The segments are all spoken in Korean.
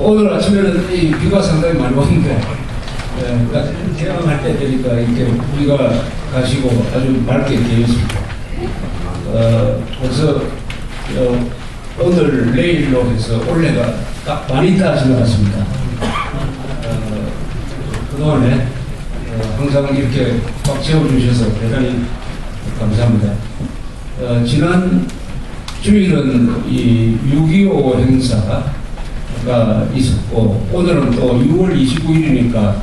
오늘 아침에는 이 비가 상당히 많이 왔는데, 개강할 때 되니까 이렇게 비가 가시고 아주 맑게 되었습니다. 그래서 오늘 내일로 해서 올해가 딱 많이 따진 것 같습니다. 그동안에 항상 이렇게 꽉 채워주셔서 대단히 감사합니다. 지난 주일은 이 6.25 행사가 있었고, 오늘은 또 6월 29일이니까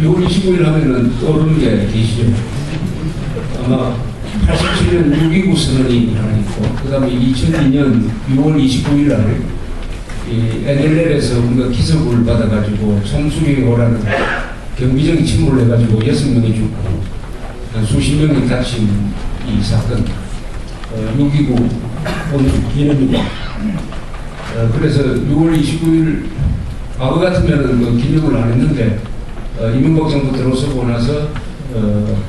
6월 29일 하면은 떠오르는 게 계시죠. 아마 87년 6.29 선언이 하나 있고, 그 다음에 2002년 6월 29일 날 이 NLL에서 우리가 기습을 받아가지고 총수리호라는 경비정이 침몰을 해가지고 6명이 죽고 한 수십 명이 다친 이 사건, 6.29 오늘 기념입니다. 그래서 6월 29일 과거 같으면 그 기념을 안 했는데 이명박 정부 들어서고 나서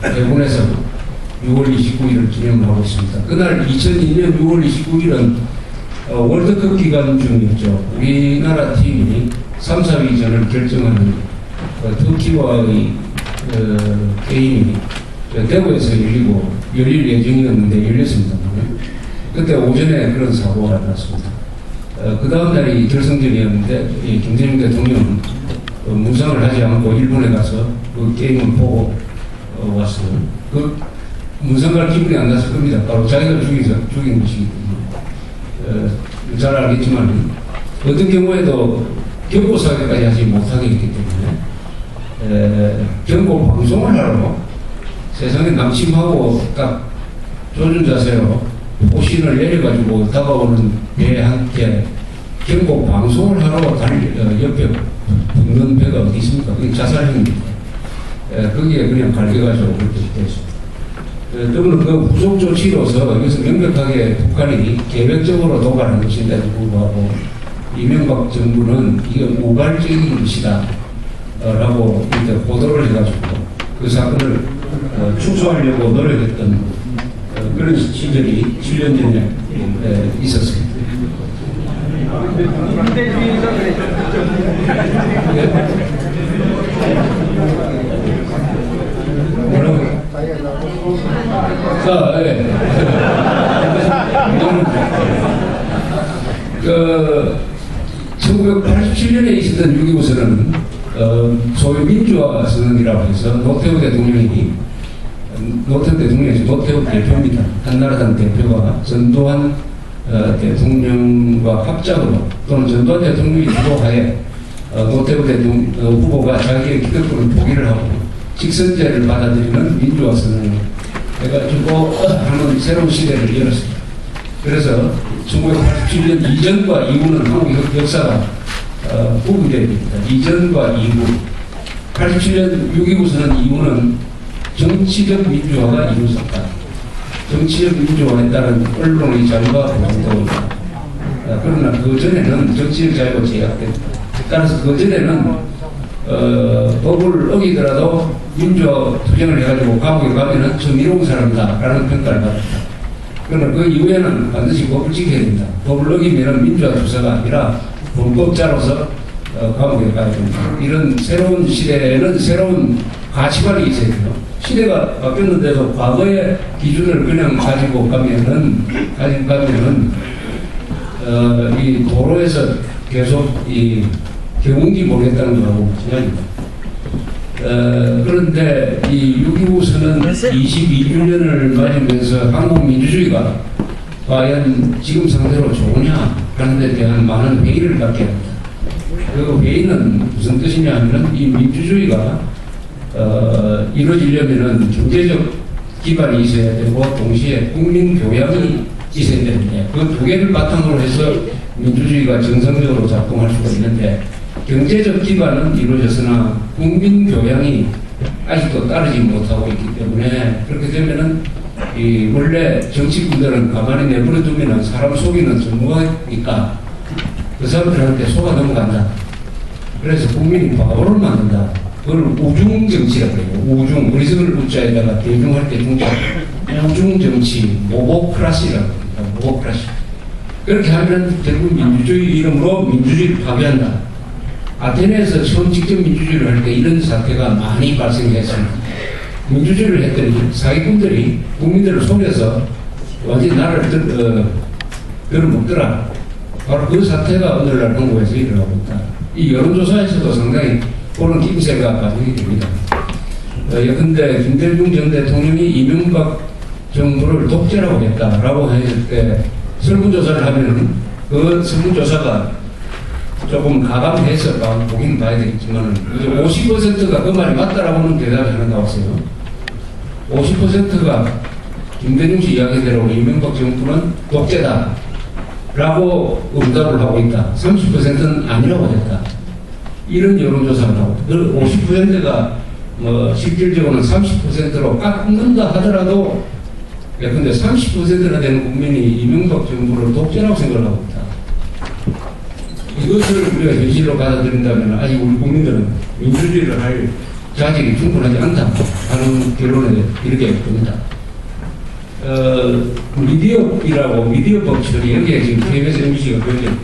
대본에서 6월 29일을 기념을 하고 있습니다. 그날 2002년 6월 29일은 월드컵 기간 중이었죠. 우리나라 팀이 3, 4위전을 결정하는 터키와의 게임이 대구에서 열릴 예정이었는데 열렸습니다. 그때 오전에 그런 사고가 났습니다. 그 다음 날이 결승전이었는데 김대중 대통령은 문상을 하지 않고 일본에 가서 그 게임을 보고 왔어요. 그 문상 갈 기분이 안 났을 겁니다. 바로 자기가 죽인 것이기 때문에. 잘 알겠지만 어떤 경우에도 경고 사격까지 하지 못하게 했기 때문에 경고 방송을 하러 세상에 남침하고 딱 조준 자세로 호신을 내려가지고 다가오는 배에 함께 경고 방송을 하러 옆에 붙는 배가 어디 있습니까? 그게 자살행위입니다. 거기에 그냥 갈겨가지고 그렇게 됐습니다. 또는 그 후속 조치로서 여기서 명백하게 북한이 계획적으로 도발한 것인데도 불구하고 이명박 정부는 이게 우발적인 것이다 라고 이렇게 보도를 해가지고 그 사건을 축소하려고 노력했던 그런 시절이 7년 전에 있었습니다. 뭐라고요? 그 1987년에 있었던 6.25 선언은 소위 민주화 선언이라고 해서 노태우 대통령이 노태우 대표입니다. 한나라당 대표가 전두환 대통령과 합작으로 또는 전두환 대통령이 주도하에 노태우 대통령 후보가 자기의 기득권을 포기를 하고 직선제를 받아들이는 민주화 선언을 해가지고 하는 새로운 시대를 열었습니다. 그래서 1987년 이전과 이후는 한국 역사가 구분됩니다. 이전과 이후. 87년 6.25 선언 이후는 정치적 민주화가 이루어졌다. 정치적 민주화에 따른 언론의 자유가 보장되었다. 그러나 그 전에는 정치적 자유가 제약됐다. 따라서 그 전에는 법을 어기더라도 민주화 투쟁을 해가지고 감옥에 가면은 정의로운 사람이다 라는 평가를 받았다. 그러나 그 이후에는 반드시 법을 지켜야 된다. 법을 어기면은 민주화 투사가 아니라 불법자로서 감옥에 가야 된다. 이런 새로운 시대에는 새로운 가치관이 있어야 돼요. 시대가 바뀌었는데도 과거의 기준을 그냥 가지고 가면은 이 도로에서 계속 이 경운기 모르겠다는 거하고 마찬가지입니다. 그런데 이 6.25 선언 22주년을 맞으면서 한국 민주주의가 과연 지금 상태로 좋으냐 하는 데 대한 많은 회의를 갖게 합니다. 그 회의는 무슨 뜻이냐 하면 이 민주주의가 이루어지려면은 경제적 기반이 있어야 되고 동시에 국민 교양이 있어야 되는데 그 두 개를 바탕으로 해서 민주주의가 정상적으로 작동할 수가 있는데 경제적 기반은 이루어졌으나 국민 교양이 아직도 따르지 못하고 있기 때문에 그렇게 되면은 이 원래 정치꾼들은 가만히 내버려 두면은 사람 속이는 전무하니까 그 사람들한테 속아 넘어간다. 그래서 국민이 바보를 만든다. 그걸 우중정치라고 해요. 우중, 어리석을 우자에다가 대중할 때 중자 우중정치, 모보크라시라고 합니다. 모보크라시. 그렇게 하면 결국 민주주의 이름으로 민주주의를 파괴한다. 아테네에서 처음 직접 민주주의를 할 때 이런 사태가 많이 발생했습니다. 민주주의를 했더니 사기꾼들이 국민들을 속여서 완전히 나라를 들어먹더라. 바로 그 사태가 오늘날 한국에서 일어나고 있다. 이 여론조사에서도 상당히 그런 낌새가 반영이 됩니다. 예컨대 김대중 전 대통령이 이명박 정부를 독재라고 했다라고 했을 때 설문조사를 하면 그 설문조사가 조금 가감해서 보긴 봐야 되겠지만 50%가 그 말이 맞다라고는 대답이 하나 나왔어요. 50%가 김대중 씨 이야기대로 이명박 정부는 독재다 라고 응답을 하고 있다. 30%는 아니라고 했다. 이런 여론조사가 나오고 그 50%가 실질적으로는 30%로 깎는다 하더라도 근데 30%나 되는 국민이 이명박 정부를 독재라고 생각을 하고 있다. 이것을 우리가 현실로 받아들인다면 아직 우리 국민들은 민주주의를 할 자질이 충분하지 않다 하는 결론에 이르게 됩니다. 미디어이라고 미디어법 처리 여기에 지금 KBS MBC가 굉장히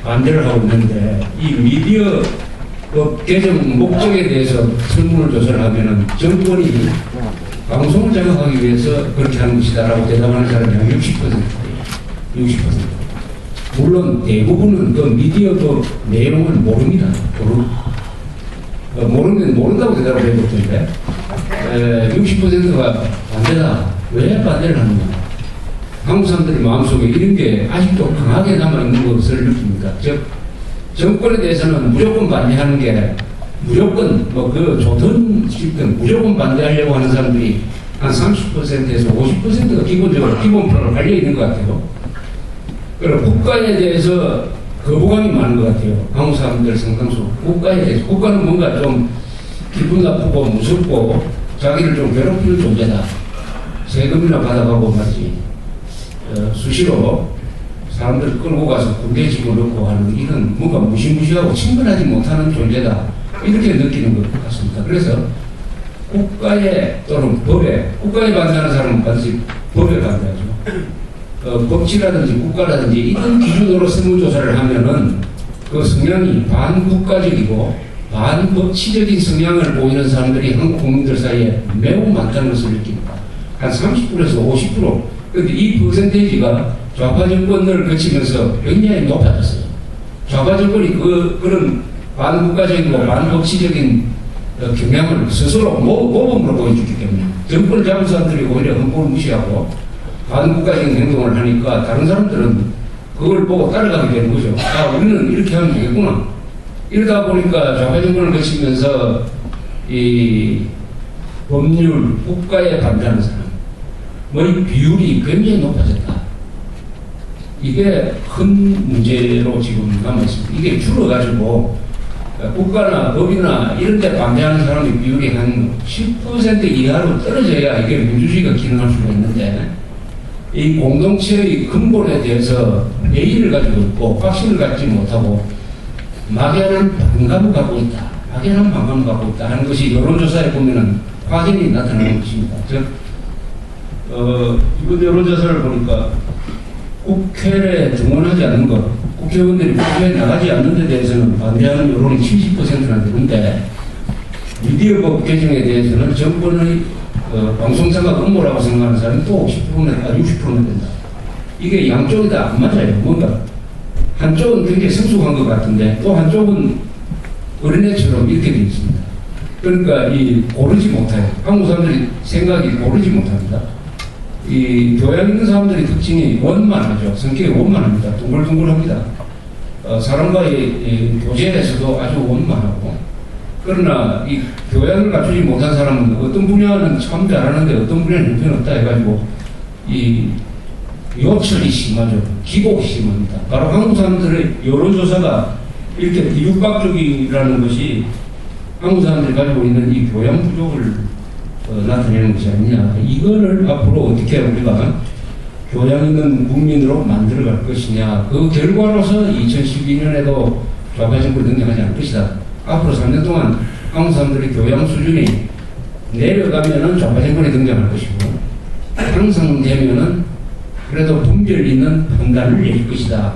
반대를 하고 있는데 이 미디어법 개정 목적에 대해서 설문을 조사를 하면은 정권이 방송을 장악하기 위해서 그렇게 하는 것이다라고 대답하는 사람이 한 60%예요. 60%. 물론 대부분은 그 미디어법 내용을 모릅니다. 모르면 모른다고 대답을 해줬던데 60%가 반대다. 왜 반대를 하느냐? 한국 사람들의 마음속에 이런 게 아직도 강하게 남아있는 것을 느낍니다. 즉 정권에 대해서는 무조건 반대하는 게 무조건 그 좋든 싫든 무조건 반대하려고 하는 사람들이 한 30%에서 50%가 기본적으로 기본표로 달려 있는 것 같아요. 그리고 국가에 대해서 거부감이 많은 것 같아요. 한국 사람들 상당수 국가에 대해서 국가는 뭔가 좀 기분 나쁘고 무섭고 자기를 좀 괴롭히는 존재다. 세금이나 받아가고 말이지 수시로 사람들 끌고 가서 군대에 집어넣고 하는 이런 뭔가 무시무시하고 친근하지 못하는 존재다. 이렇게 느끼는 것 같습니다. 그래서 국가에 또는 법에 국가에 반대하는 사람은 반드시 법에 반대하죠. 법치라든지 국가라든지 이런 기준으로 설문조사를 하면은 그 성향이 반국가적이고 반법치적인 성향을 보이는 사람들이 한국 국민들 사이에 매우 많다는 것을 느낍니다. 한 30%에서 50%. 그런데 이 퍼센테이지가 좌파 정권을 거치면서 굉장히 높아졌어요. 좌파 정권이 그런 반국가적이고 반법치적인 경향을 스스로 모범으로 보여주기 때문에 정권을 잡은 사람들이 오히려 헌법을 무시하고 반국가적인 행동을 하니까 다른 사람들은 그걸 보고 따라가게 되는 거죠. 아, 우리는 이렇게 하면 되겠구나. 이러다 보니까 좌파 정권을 거치면서 이 법률, 국가에 반대하는 사람의 비율이 굉장히 높아졌다. 이게 큰 문제로 지금 남아있습니다. 이게 줄어가지고 국가나 법이나 이런 데 반대하는 사람의 비율이 한 10% 이하로 떨어져야 이게 민주주의가 기능할 수가 있는데 이 공동체의 근본에 대해서 예의를 가지고 있고 확신을 갖지 못하고 막연한 반감을 갖고 있다. 막연한 반감을 갖고 있다 하는 것이 여론조사에 보면은 확연히 나타나는 것입니다. 즉, 이번 여론조사를 보니까 국회에 등원하지 않는 것, 국회의원들이 국회에 나가지 않는 데 대해서는 반대하는 여론이 70%나 되는데 미디어법 개정에 대해서는 정권의 방송사가 음모라고 생각하는 사람이 또 50%나 60%나 된다. 이게 양쪽이 다 안 맞아요. 뭔가 한쪽은 굉장히 성숙한 것 같은데 또 한쪽은 어린애처럼 이렇게 되어 있습니다. 그러니까 고르지 못해요. 한국 사람들이 생각이 고르지 못합니다. 이 교양 있는 사람들의 특징이 원만하죠. 성격이 원만합니다. 둥글둥글합니다. 사람과의 교제에서도 아주 원만하고 그러나 이 교양을 갖추지 못한 사람은 어떤 분야는 참 잘하는데 어떤 분야는 형편없다 해가지고 이 요철이 심하죠. 기복이 심합니다. 바로 한국 사람들의 여론조사가 이렇게 비육박적이라는 것이 한국 사람들이 가지고 있는 이 교양 부족을 나타내는 것이 아니냐. 이거를 앞으로 어떻게 우리가 교양 있는 국민으로 만들어갈 것이냐. 그 결과로서 2012년에도 좌파 정권을 능력하지 않을 것이다. 앞으로 3년 동안 한국 사람들의 교양 수준이 내려가면은 좌파 정권이 등장할 것이고, 향상되면은 그래도 분별 있는 판단을 내릴 것이다.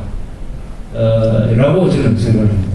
라고 저는 생각합니다.